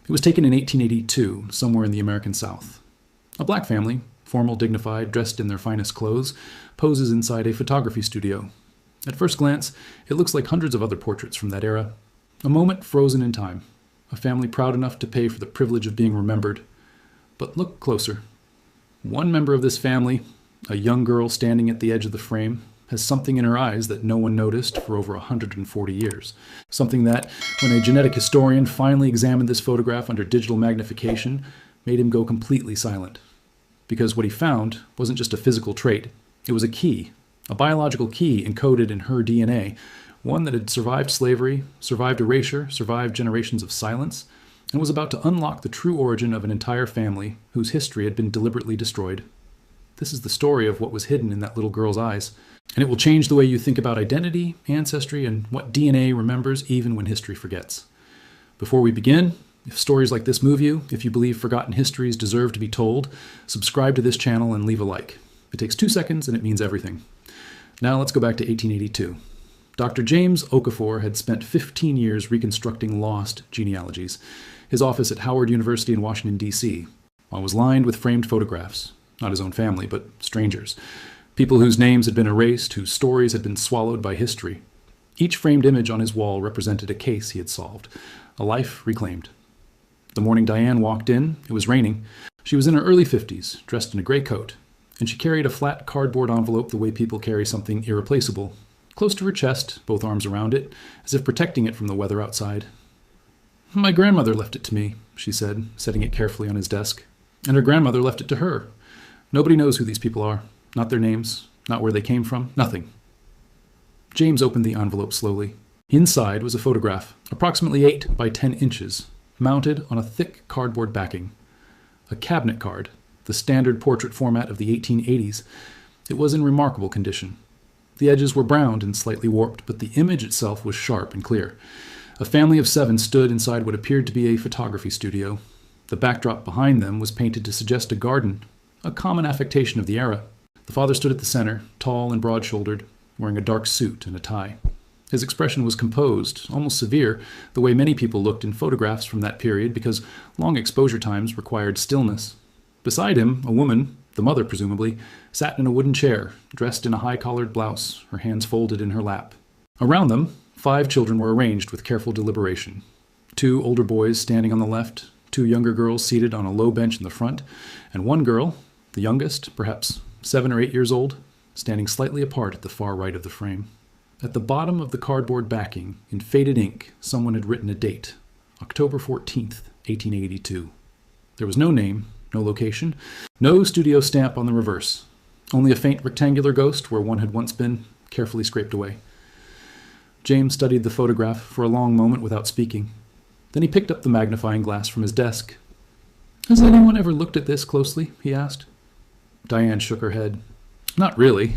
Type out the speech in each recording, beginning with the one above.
It was taken in 1882, somewhere in the American South. A black family, formal, dignified, dressed in their finest clothes, poses inside a photography studio. At first glance, it looks like hundreds of other portraits from that era. A moment frozen in time. A family proud enough to pay for the privilege of being remembered. But look closer. One member of this family, a young girl standing at the edge of the frame, has something in her eyes that no one noticed for over 140 years. Something that, when a genetic historian finally examined this photograph under digital magnification, made him go completely silent. Because what he found wasn't just a physical trait. It was a key, a biological key encoded in her DNA, one that had survived slavery, survived erasure, survived generations of silence, and was about to unlock the true origin of an entire family whose history had been deliberately destroyed. This is the story of what was hidden in that little girl's eyes, and it will change the way you think about identity, ancestry, and what DNA remembers even when history forgets. Before we begin, if stories like this move you, if you believe forgotten histories deserve to be told, subscribe to this channel and leave a like. It takes 2 seconds and it means everything. Now let's go back to 1882. Dr. James Okafor had spent 15 years reconstructing lost genealogies. His office at Howard University in Washington, D.C. was lined with framed photographs. Not his own family, but strangers. People whose names had been erased, whose stories had been swallowed by history. Each framed image on his wall represented a case he had solved, a life reclaimed. The morning Diane walked in, it was raining. She was in her early 50s, dressed in a gray coat, and she carried a flat cardboard envelope the way people carry something irreplaceable, close to her chest, both arms around it, as if protecting it from the weather outside. "My grandmother left it to me," she said, setting it carefully on his desk. "And her grandmother left it to her. Nobody knows who these people are. Not their names, not where they came from, nothing." James opened the envelope slowly. Inside was a photograph, approximately 8 by 10 inches, mounted on a thick cardboard backing. A cabinet card, the standard portrait format of the 1880s. It was in remarkable condition. The edges were browned and slightly warped, but the image itself was sharp and clear. A family of 7 stood inside what appeared to be a photography studio. The backdrop behind them was painted to suggest a garden, a common affectation of the era. The father stood at the center, tall and broad-shouldered, wearing a dark suit and a tie. His expression was composed, almost severe, the way many people looked in photographs from that period because long exposure times required stillness. Beside him, a woman, the mother presumably, sat in a wooden chair, dressed in a high-collared blouse, her hands folded in her lap. Around them, 5 children were arranged with careful deliberation. 2 older boys standing on the left, 2 younger girls seated on a low bench in the front, and 1 girl, the youngest, perhaps 7 or 8 years old, standing slightly apart at the far right of the frame. At the bottom of the cardboard backing, in faded ink, someone had written a date, October 14th, 1882. There was no name, no location, no studio stamp on the reverse, only a faint rectangular ghost where one had once been, carefully scraped away. James studied the photograph for a long moment without speaking. Then he picked up the magnifying glass from his desk. "Has anyone ever looked at this closely?" he asked. Diane shook her head. "Not really.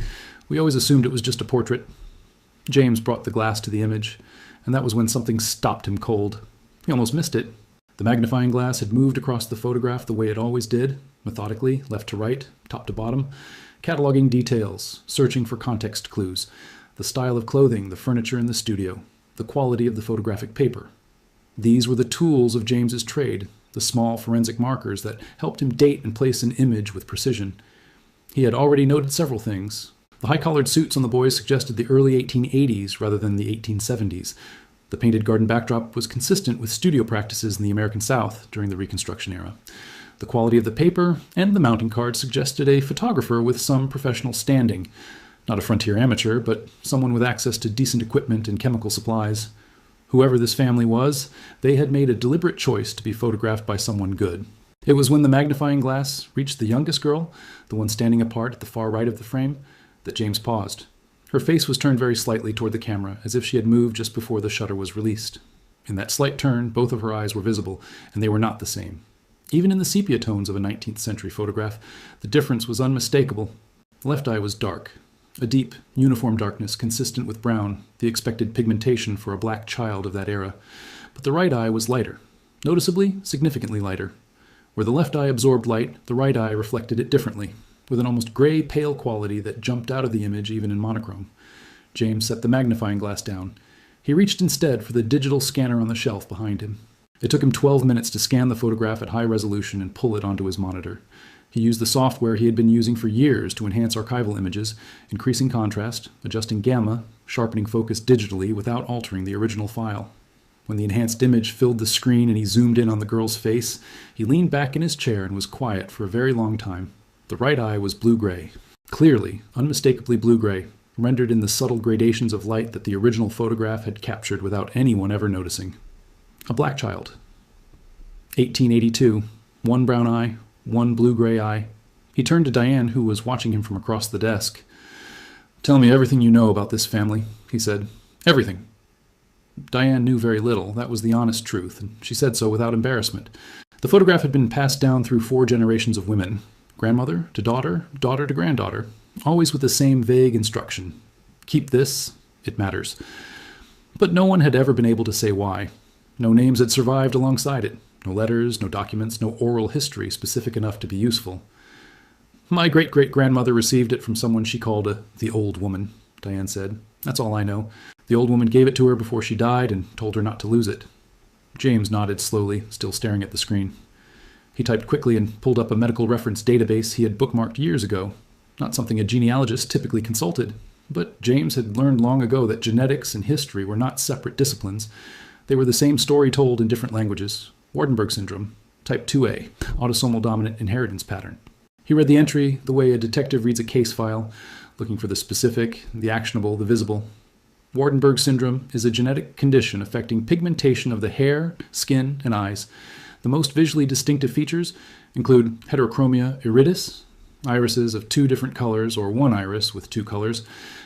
We always assumed it was just a portrait." James brought the glass to the image, and that was when something stopped him cold. He almost missed it. The magnifying glass had moved across the photograph the way it always did, methodically, left to right, top to bottom, cataloging details, searching for context clues, the style of clothing, the furniture in the studio, the quality of the photographic paper. These were the tools of James's trade, the small forensic markers that helped him date and place an image with precision. He had already noted several things. The high-collared suits on the boys suggested the early 1880s rather than the 1870s. The painted garden backdrop was consistent with studio practices in the American South during the Reconstruction era. The quality of the paper and the mounting card suggested a photographer with some professional standing. Not a frontier amateur, but someone with access to decent equipment and chemical supplies. Whoever this family was, they had made a deliberate choice to be photographed by someone good. It was when the magnifying glass reached the youngest girl, the one standing apart at the far right of the frame, that James paused. Her face was turned very slightly toward the camera, as if she had moved just before the shutter was released. In that slight turn, both of her eyes were visible, and they were not the same. Even in the sepia tones of a 19th century photograph, the difference was unmistakable. The left eye was dark, a deep, uniform darkness consistent with brown, the expected pigmentation for a black child of that era. But the right eye was lighter, noticeably, significantly lighter. Where the left eye absorbed light, the right eye reflected it differently, with an almost gray, pale quality that jumped out of the image even in monochrome. James set the magnifying glass down. He reached instead for the digital scanner on the shelf behind him. It took him 12 minutes to scan the photograph at high resolution and pull it onto his monitor. He used the software he had been using for years to enhance archival images, increasing contrast, adjusting gamma, sharpening focus digitally without altering the original file. When the enhanced image filled the screen and he zoomed in on the girl's face, he leaned back in his chair and was quiet for a very long time. The right eye was blue-gray. Clearly, unmistakably blue-gray, rendered in the subtle gradations of light that the original photograph had captured without anyone ever noticing. A black child. 1882. One brown eye, one blue-gray eye. He turned to Diane, who was watching him from across the desk. "Tell me everything you know about this family," he said. "Everything." Diane knew very little. That was the honest truth, and she said so without embarrassment. The photograph had been passed down through 4 generations of women, grandmother to daughter, daughter to granddaughter, always with the same vague instruction. Keep this, it matters. But no one had ever been able to say why. No names had survived alongside it. No letters, no documents, no oral history specific enough to be useful. "My great-great-grandmother received it from someone she called the old woman," Diane said. "That's all I know. The old woman gave it to her before she died and told her not to lose it." James nodded slowly, still staring at the screen. He typed quickly and pulled up a medical reference database he had bookmarked years ago. Not something a genealogist typically consulted, but James had learned long ago that genetics and history were not separate disciplines. They were the same story told in different languages. Waardenburg syndrome, type 2A, autosomal dominant inheritance pattern. He read the entry the way a detective reads a case file, looking for the specific, the actionable, the visible. Waardenburg syndrome is a genetic condition affecting pigmentation of the hair, skin, and eyes. The most visually distinctive features include heterochromia iridis, irises of 2 different colors or 1 iris with 2 colors,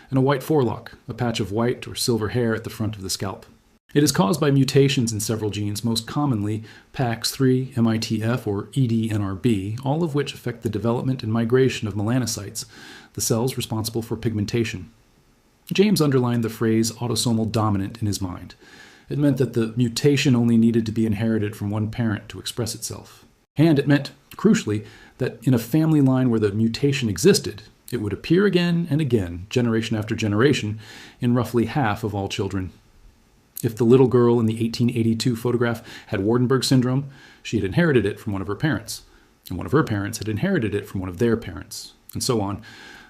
and a white forelock, a patch of white or silver hair at the front of the scalp. It is caused by mutations in several genes, most commonly PAX3, MITF, or EDNRB, all of which affect the development and migration of melanocytes, the cells responsible for pigmentation. James underlined the phrase autosomal dominant in his mind. It meant that the mutation only needed to be inherited from one parent to express itself. And it meant, crucially, that in a family line where the mutation existed, it would appear again and again, generation after generation, in roughly half of all children. If the little girl in the 1882 photograph had Waardenburg syndrome, she had inherited it from one of her parents, and one of her parents had inherited it from one of their parents, and so on,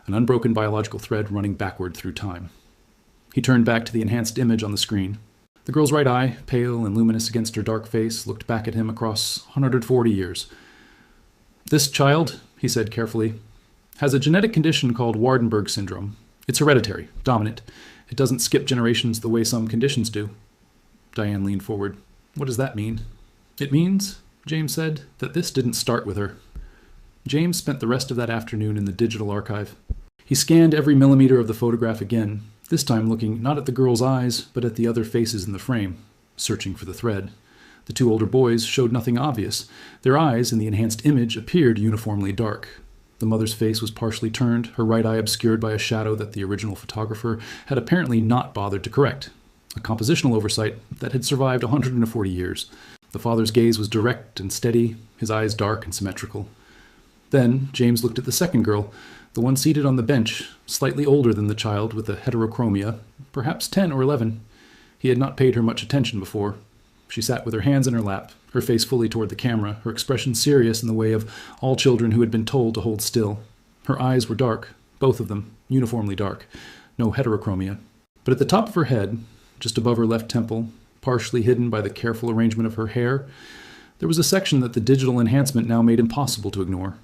an unbroken biological thread running backward through time. He turned back to the enhanced image on the screen. The girl's right eye, pale and luminous against her dark face, looked back at him across 140 years. "This child," he said carefully, "has a genetic condition called Waardenburg syndrome. It's hereditary, dominant. It doesn't skip generations the way some conditions do." Diane leaned forward. "What does that mean?" "It means," James said, "that this didn't start with her." James spent the rest of that afternoon in the digital archive. He scanned every millimeter of the photograph again, this time looking not at the girl's eyes, but at the other faces in the frame, searching for the thread. The 2 older boys showed nothing obvious. Their eyes in the enhanced image appeared uniformly dark. The mother's face was partially turned, her right eye obscured by a shadow that the original photographer had apparently not bothered to correct, a compositional oversight that had survived 140 years. The father's gaze was direct and steady, his eyes dark and symmetrical. Then James looked at the second girl, the one seated on the bench, slightly older than the child with the heterochromia, perhaps 10 or 11. He had not paid her much attention before. She sat with her hands in her lap, her face fully toward the camera, her expression serious in the way of all children who had been told to hold still. Her eyes were dark, both of them, uniformly dark, no heterochromia. But at the top of her head, just above her left temple, partially hidden by the careful arrangement of her hair, there was a section that the digital enhancement now made impossible to ignore.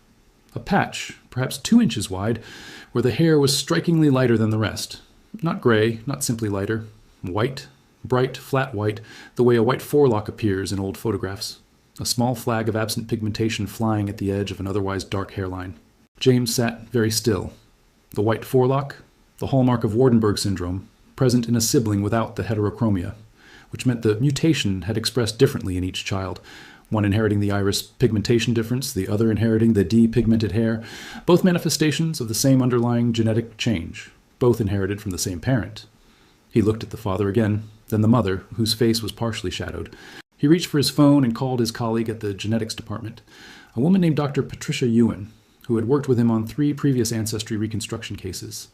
A patch, perhaps 2 inches wide, where the hair was strikingly lighter than the rest. Not gray, not simply lighter. White, bright, flat white, the way a white forelock appears in old photographs. A small flag of absent pigmentation flying at the edge of an otherwise dark hairline. James sat very still. The white forelock, the hallmark of Waardenburg syndrome, present in a sibling without the heterochromia, which meant the mutation had expressed differently in each child, one inheriting the iris pigmentation difference, the other inheriting the depigmented hair, both manifestations of the same underlying genetic change, both inherited from the same parent. He looked at the father again, then the mother, whose face was partially shadowed. He reached for his phone and called his colleague at the genetics department, a woman named Dr. Patricia Ewan, who had worked with him on 3 previous ancestry reconstruction cases.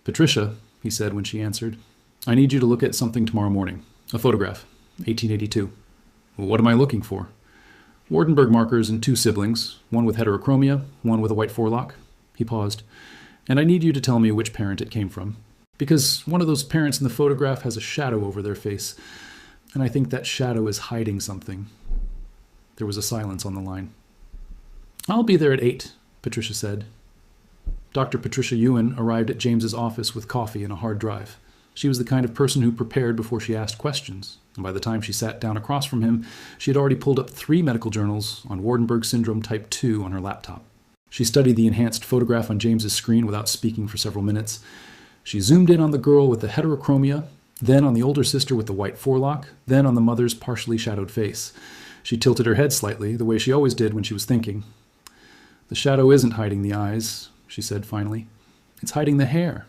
"Patricia," he said when she answered, "I need you to look at something tomorrow morning. A photograph, 1882. Well, what am I looking for? Wardenberg markers and 2 siblings, one with heterochromia, one with a white forelock. He paused. And I need you to tell me which parent it came from. Because one of those parents in the photograph has a shadow over their face, and I think that shadow is hiding something. There was a silence on the line. I'll be there at 8, Patricia said. Dr. Patricia Ewan arrived at James's office with coffee and a hard drive. She was the kind of person who prepared before she asked questions, and by the time she sat down across from him, she had already pulled up 3 medical journals on Waardenburg syndrome type 2 on her laptop. She studied the enhanced photograph on James's screen without speaking for several minutes. She zoomed in on the girl with the heterochromia, then on the older sister with the white forelock, then on the mother's partially shadowed face. She tilted her head slightly, the way she always did when she was thinking. The shadow isn't hiding the eyes, she said finally. It's hiding the hair.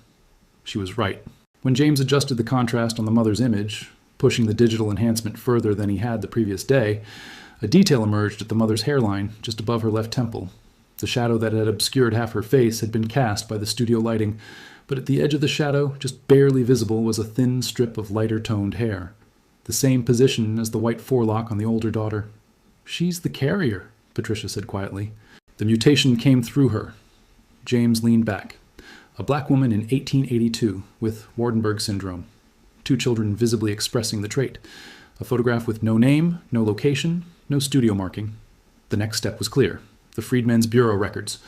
She was right. When James adjusted the contrast on the mother's image, pushing the digital enhancement further than he had the previous day, a detail emerged at the mother's hairline, just above her left temple. The shadow that had obscured half her face had been cast by the studio lighting, but at the edge of the shadow, just barely visible, was a thin strip of lighter-toned hair. The same position as the white forelock on the older daughter. She's the carrier, Patricia said quietly. The mutation came through her. James leaned back. A black woman in 1882 with Waardenburg syndrome. 2 children visibly expressing the trait. A photograph with no name, no location, no studio marking. The next step was clear. The Freedmen's Bureau records.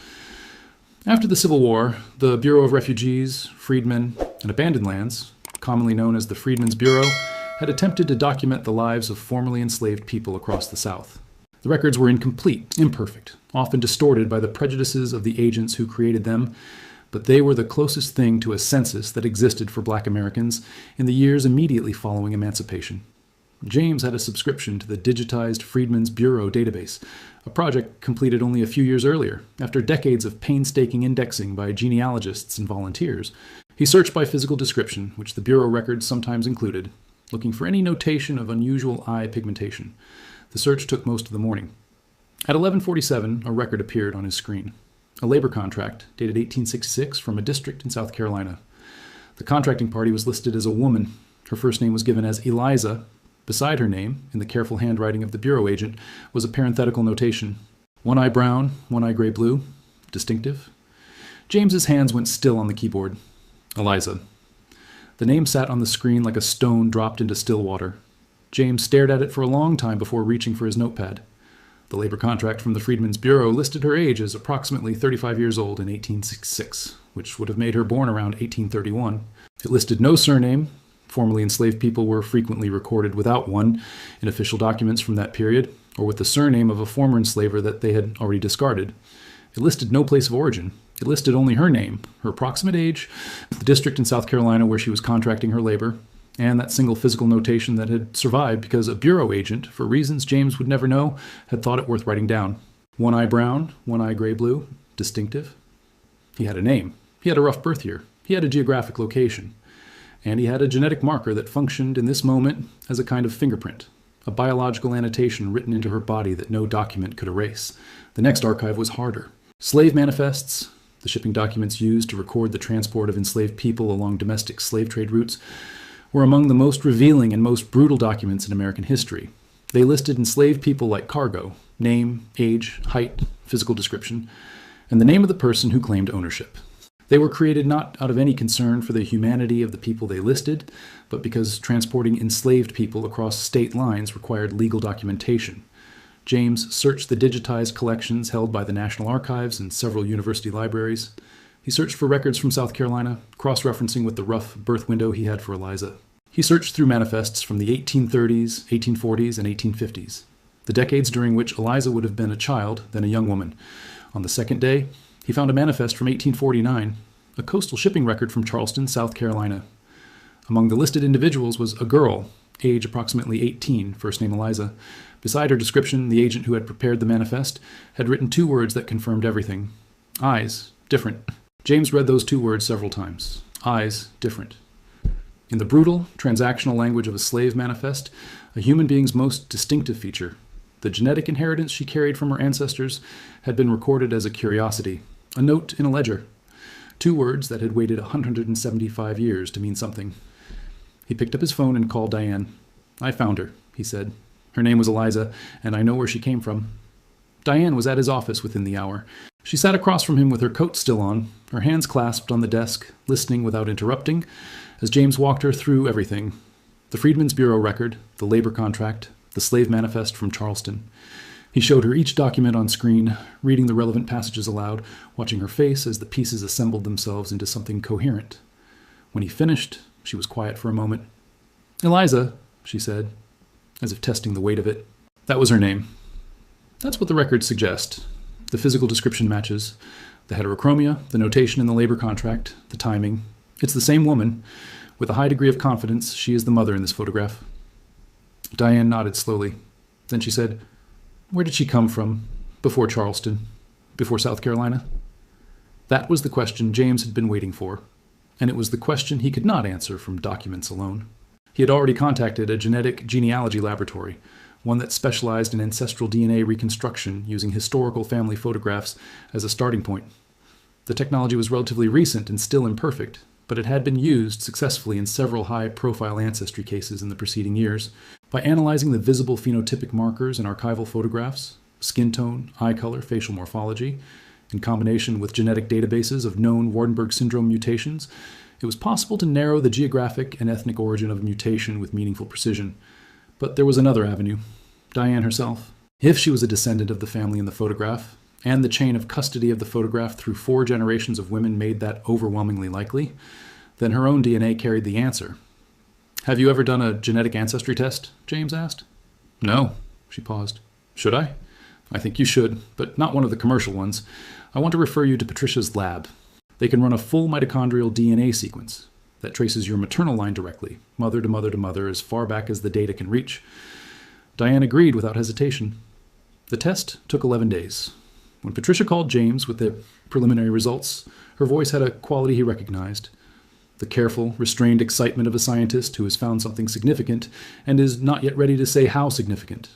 After the Civil War, the Bureau of Refugees, Freedmen, and Abandoned Lands, commonly known as the Freedmen's Bureau, had attempted to document the lives of formerly enslaved people across the South. The records were incomplete, imperfect, often distorted by the prejudices of the agents who created them, but they were the closest thing to a census that existed for Black Americans in the years immediately following emancipation. James had a subscription to the digitized Freedmen's Bureau database, a project completed only a few years earlier, after decades of painstaking indexing by genealogists and volunteers. He searched by physical description, which the Bureau records sometimes included, looking for any notation of unusual eye pigmentation. The search took most of the morning. At 11:47, a record appeared on his screen. A labor contract, dated 1866, from a district in South Carolina. The contracting party was listed as a woman. Her first name was given as Eliza. Beside her name, in the careful handwriting of the Bureau agent, was a parenthetical notation. 1 eye brown, 1 eye gray-blue. Distinctive. James's hands went still on the keyboard. Eliza. The name sat on the screen like a stone dropped into still water. James stared at it for a long time before reaching for his notepad. The labor contract from the Freedmen's Bureau listed her age as approximately 35 years old in 1866, which would have made her born around 1831. It listed no surname. Formerly enslaved people were frequently recorded without one in official documents from that period, or with the surname of a former enslaver that they had already discarded. It listed no place of origin. It listed only her name, her approximate age, the district in South Carolina where she was contracting her labor, and that single physical notation that had survived because a Bureau agent, for reasons James would never know, had thought it worth writing down. 1 eye brown, 1 eye gray-blue, distinctive. He had a name. He had a rough birth year. He had a geographic location. And he had a genetic marker that functioned in this moment as a kind of fingerprint, a biological annotation written into her body that no document could erase. The next archive was harder. Slave manifests, the shipping documents used to record the transport of enslaved people along domestic slave trade routes, were among the most revealing and most brutal documents in American history. They listed enslaved people like cargo, name, age, height, physical description, and the name of the person who claimed ownership. They were created not out of any concern for the humanity of the people they listed, but because transporting enslaved people across state lines required legal documentation. James searched the digitized collections held by the National Archives and several university libraries. He searched for records from South Carolina, cross-referencing with the rough birth window he had for Eliza. He searched through manifests from the 1830s, 1840s, and 1850s, the decades during which Eliza would have been a child, then a young woman. On the second day, he found a manifest from 1849, a coastal shipping record from Charleston, South Carolina. Among the listed individuals was a girl, age approximately 18, first name Eliza. Beside her description, the agent who had prepared the manifest had written 2 words that confirmed everything. Eyes, different. James read those 2 words several times. Eyes, different. In the brutal, transactional language of a slave manifest, a human being's most distinctive feature, the genetic inheritance she carried from her ancestors, had been recorded as a curiosity, a note in a ledger. 2 words that had waited 175 years to mean something. He picked up his phone and called Diane. I found her, he said. Her name was Eliza, and I know where she came from. Diane was at his office within the hour. She sat across from him with her coat still on, her hands clasped on the desk, listening without interrupting, as James walked her through everything. The Freedmen's Bureau record, the labor contract, the slave manifest from Charleston. He showed her each document on screen, reading the relevant passages aloud, watching her face as the pieces assembled themselves into something coherent. When he finished, she was quiet for a moment. "Eliza," she said, as if testing the weight of it. That was her name. That's what the records suggest. The physical description matches. The heterochromia, the notation in the labor contract, the timing. It's the same woman. With a high degree of confidence, she is the mother in this photograph. Diane nodded slowly. Then she said, "Where did she come from? Before Charleston? Before South Carolina?" That was the question James had been waiting for, and it was the question he could not answer from documents alone. He had already contacted a genetic genealogy laboratory, one that specialized in ancestral DNA reconstruction using historical family photographs as a starting point. The technology was relatively recent and still imperfect, but it had been used successfully in several high-profile ancestry cases in the preceding years. By analyzing the visible phenotypic markers in archival photographs, skin tone, eye color, facial morphology, in combination with genetic databases of known Waardenburg syndrome mutations, it was possible to narrow the geographic and ethnic origin of a mutation with meaningful precision. But there was another avenue. Diane herself. If she was a descendant of the family in the photograph, and the chain of custody of the photograph through 4 generations of women made that overwhelmingly likely, then her own DNA carried the answer. "Have you ever done a genetic ancestry test?" James asked. "No." She paused. "Should I?" "I think you should, but not one of the commercial ones. I want to refer you to Patricia's lab. They can run a full mitochondrial DNA sequence that traces your maternal line directly, mother to mother to mother, as far back as the data can reach." Diane agreed without hesitation. The test took 11 days. When Patricia called James with the preliminary results, her voice had a quality he recognized. The careful, restrained excitement of a scientist who has found something significant and is not yet ready to say how significant.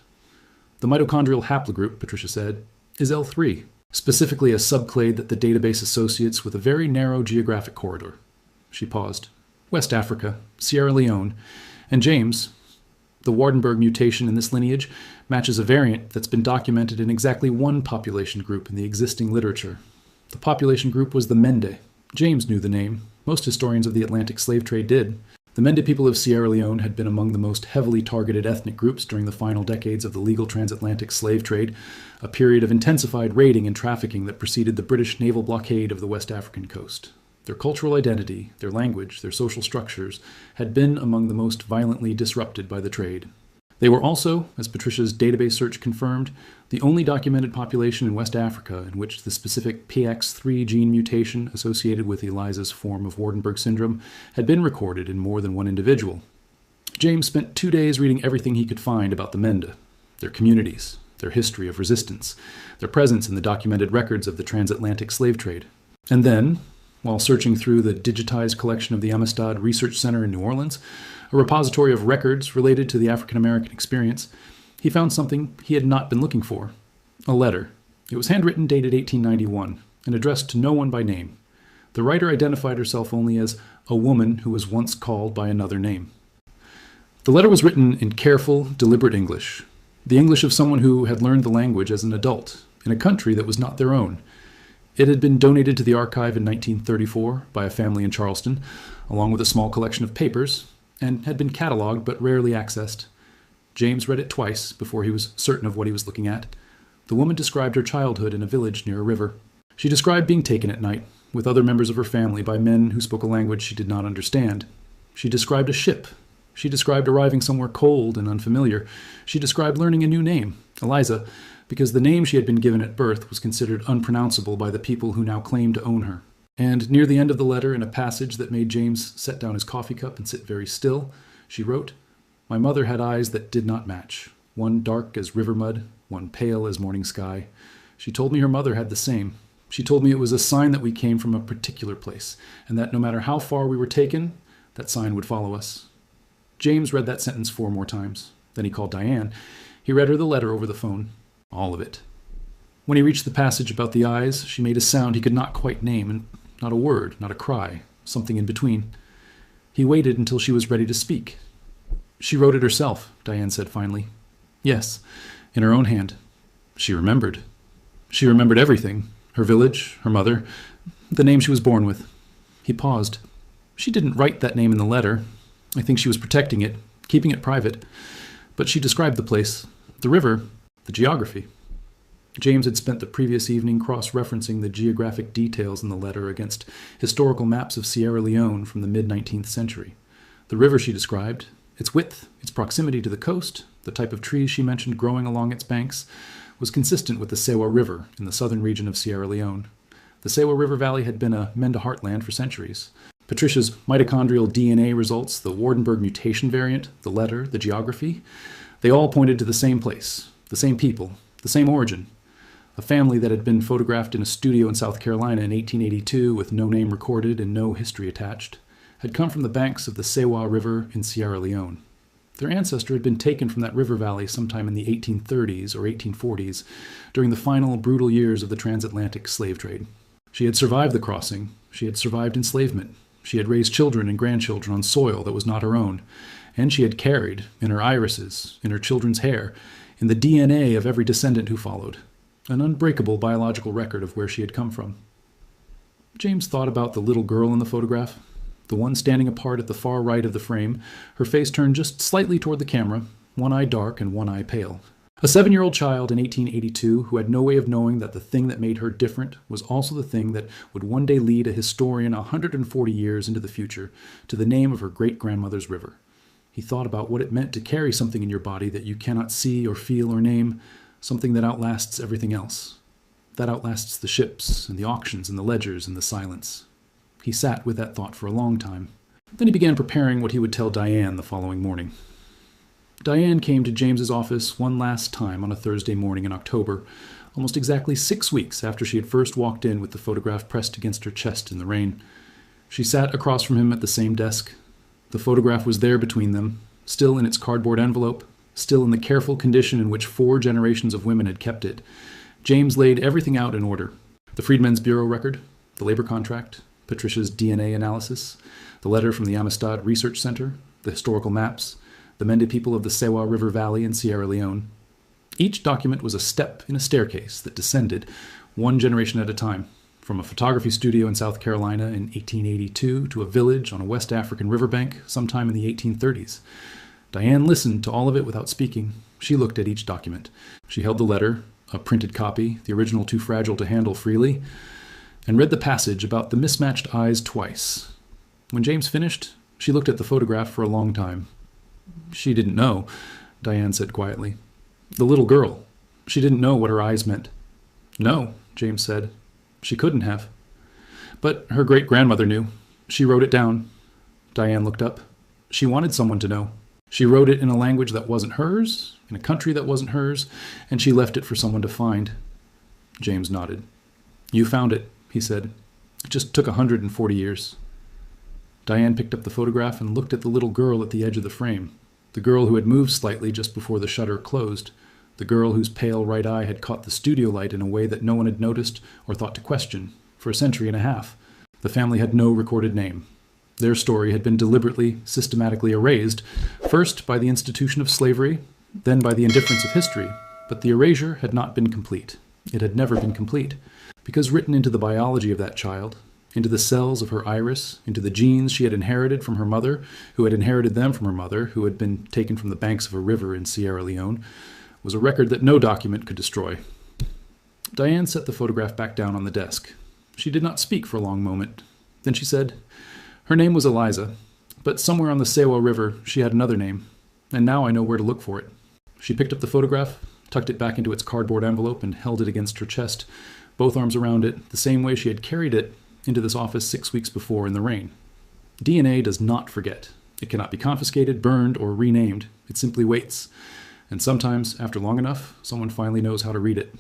The mitochondrial haplogroup, Patricia said, is L3, specifically a subclade that the database associates with a very narrow geographic corridor. She paused. West Africa, Sierra Leone, and James. The Waardenburg mutation in this lineage matches a variant that's been documented in exactly one population group in the existing literature. The population group was the Mende. James knew the name. Most historians of the Atlantic slave trade did. The Mende people of Sierra Leone had been among the most heavily targeted ethnic groups during the final decades of the legal transatlantic slave trade, a period of intensified raiding and trafficking that preceded the British naval blockade of the West African coast. Their cultural identity, their language, their social structures had been among the most violently disrupted by the trade. They were also, as Patricia's database search confirmed, the only documented population in West Africa in which the specific PX3 gene mutation associated with Eliza's form of Waardenburg syndrome had been recorded in more than one individual. James spent 2 days reading everything he could find about the Mende, their communities, their history of resistance, their presence in the documented records of the transatlantic slave trade. And then, while searching through the digitized collection of the Amistad Research Center in New Orleans, a repository of records related to the African American experience, he found something he had not been looking for. A letter. It was handwritten, dated 1891, and addressed to no one by name. The writer identified herself only as a woman who was once called by another name. The letter was written in careful, deliberate English, the English of someone who had learned the language as an adult, in a country that was not their own. It had been donated to the archive in 1934 by a family in Charleston, along with a small collection of papers, and had been catalogued but rarely accessed. James read it twice before he was certain of what he was looking at. The woman described her childhood in a village near a river. She described being taken at night, with other members of her family, by men who spoke a language she did not understand. She described a ship. She described arriving somewhere cold and unfamiliar. She described learning a new name, Eliza, because the name she had been given at birth was considered unpronounceable by the people who now claimed to own her. And near the end of the letter, in a passage that made James set down his coffee cup and sit very still, she wrote, "My mother had eyes that did not match, one dark as river mud, one pale as morning sky. She told me her mother had the same. She told me it was a sign that we came from a particular place, and that no matter how far we were taken, that sign would follow us." James read that sentence 4 more times. Then he called Diane. He read her the letter over the phone. All of it. When he reached the passage about the eyes, she made a sound he could not quite name, and not a word, not a cry, something in between. He waited until she was ready to speak. "She wrote it herself," Diane said finally. Yes, in her own hand. She remembered. She remembered everything. Her village, her mother, the name she was born with. He paused. She didn't write that name in the letter. I think she was protecting it, keeping it private. But she described the place, the river, the geography. James had spent the previous evening cross-referencing the geographic details in the letter against historical maps of Sierra Leone from the mid-19th century. The river she described, its width, its proximity to the coast, the type of trees she mentioned growing along its banks, was consistent with the Sewa River in the southern region of Sierra Leone. The Sewa River Valley had been a Menda heartland for centuries. Patricia's mitochondrial DNA results, the Wardenberg mutation variant, the letter, the geography, they all pointed to the same place, the same people, the same origin. A family that had been photographed in a studio in South Carolina in 1882 with no name recorded and no history attached, had come from the banks of the Sewa River in Sierra Leone. Their ancestor had been taken from that river valley sometime in the 1830s or 1840s during the final brutal years of the transatlantic slave trade. She had survived the crossing. She had survived enslavement. She had raised children and grandchildren on soil that was not her own. And she had carried, in her irises, in her children's hair, in the DNA of every descendant who followed, an unbreakable biological record of where she had come from. James thought about the little girl in the photograph, the one standing apart at the far right of the frame, her face turned just slightly toward the camera, one eye dark and one eye pale. A 7-year-old child in 1882 who had no way of knowing that the thing that made her different was also the thing that would one day lead a historian 140 years into the future to the name of her great-grandmother's river. He thought about what it meant to carry something in your body that you cannot see or feel or name, something that outlasts everything else. That outlasts the ships and the auctions and the ledgers and the silence. He sat with that thought for a long time. Then he began preparing what he would tell Diane the following morning. Diane came to James's office one last time on a Thursday morning in October, almost exactly 6 weeks after she had first walked in with the photograph pressed against her chest in the rain. She sat across from him at the same desk. The photograph was there between them, still in its cardboard envelope, still in the careful condition in which 4 generations of women had kept it. James laid everything out in order. The Freedmen's Bureau record, the labor contract, Patricia's DNA analysis, the letter from the Amistad Research Center, the historical maps, the Mende people of the Sewa River Valley in Sierra Leone. Each document was a step in a staircase that descended, one generation at a time, from a photography studio in South Carolina in 1882 to a village on a West African riverbank sometime in the 1830s. Diane listened to all of it without speaking. She looked at each document. She held the letter, a printed copy, the original too fragile to handle freely, and read the passage about the mismatched eyes twice. When James finished, she looked at the photograph for a long time. She didn't know, Diane said quietly. The little girl. She didn't know what her eyes meant. No, James said. She couldn't have. But her great-grandmother knew. She wrote it down. Diane looked up. She wanted someone to know. She wrote it in a language that wasn't hers, in a country that wasn't hers, and she left it for someone to find. James nodded. You found it, he said. It just took 140 years. Diane picked up the photograph and looked at the little girl at the edge of the frame, the girl who had moved slightly just before the shutter closed, the girl whose pale right eye had caught the studio light in a way that no one had noticed or thought to question for a century and a half. The family had no recorded name. Their story had been deliberately, systematically erased, first by the institution of slavery, then by the indifference of history, but the erasure had not been complete. It had never been complete, because written into the biology of that child, into the cells of her iris, into the genes she had inherited from her mother, who had inherited them from her mother, who had been taken from the banks of a river in Sierra Leone, was a record that no document could destroy. Diane set the photograph back down on the desk. She did not speak for a long moment. Then she said, her name was Eliza, but somewhere on the Sewa River she had another name, and now I know where to look for it. She picked up the photograph, tucked it back into its cardboard envelope, and held it against her chest, both arms around it, the same way she had carried it into this office 6 weeks before in the rain. DNA does not forget. It cannot be confiscated, burned, or renamed. It simply waits. And sometimes, after long enough, someone finally knows how to read it.